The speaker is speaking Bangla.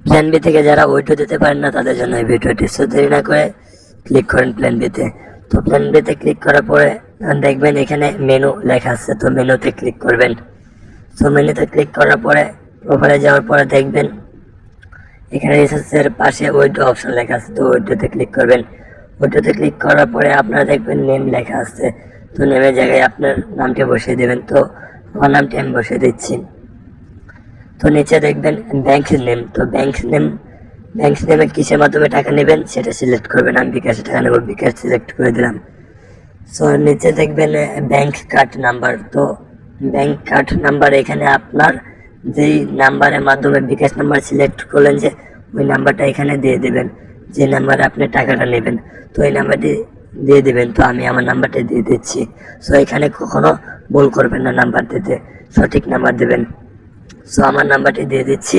প্ল্যান বি থেকে যারা ওইটা দিতে পারেন না তাদের জন্য এই ভিডিওটি। সো দেরি না করে ক্লিক করেন প্ল্যান বিতে। তো প্ল্যান বিতে ক্লিক করার পরে দেখবেন এখানে মেনু লেখা আছে, তো মেনুতে ক্লিক করবেন। সো মেনুতে ক্লিক করার পরে প্রোফাইলে যাওয়ার পরে দেখবেন এখানে রিসার্চের পাশে ওইটা অপশন লেখা আছে, তো ওইটাতে ক্লিক করবেন। ওইটাতে ক্লিক করার পরে আপনারা দেখবেন নেম লেখা আছে, তো নেমের জায়গায় আপনার নামটি বসিয়ে দেবেন। তো আমার নামটি আমি বসিয়ে দিচ্ছি। তো নিচে দেখবেন ব্যাংক নেম, তো ব্যাংক নেমে কিসের মাধ্যমে টাকা নেবেন সেটা সিলেক্ট করবেন। আমি বিকাশে টাকা নেব, বিকাশ সিলেক্ট করে দিলাম। সো নিচে দেখবেন ব্যাংক কার্ড নাম্বার, তো ব্যাংক কার্ড নাম্বার এখানে আপনার যেই নাম্বারের মাধ্যমে বিকাশ নাম্বার সিলেক্ট করলেন যে ওই নাম্বারটা এখানে দিয়ে দেবেন, যে নাম্বারে আপনি টাকাটা নেবেন, তো এই নাম্বারটি দিয়ে দেবেন। তো আমি আমার নাম্বারটা দিয়ে দিচ্ছি। সো এখানে কখনো ভুল করবেন না, নাম্বার দিতে সঠিক নাম্বার দেবেন। সো আমার নাম্বারটি দিয়ে দিচ্ছি।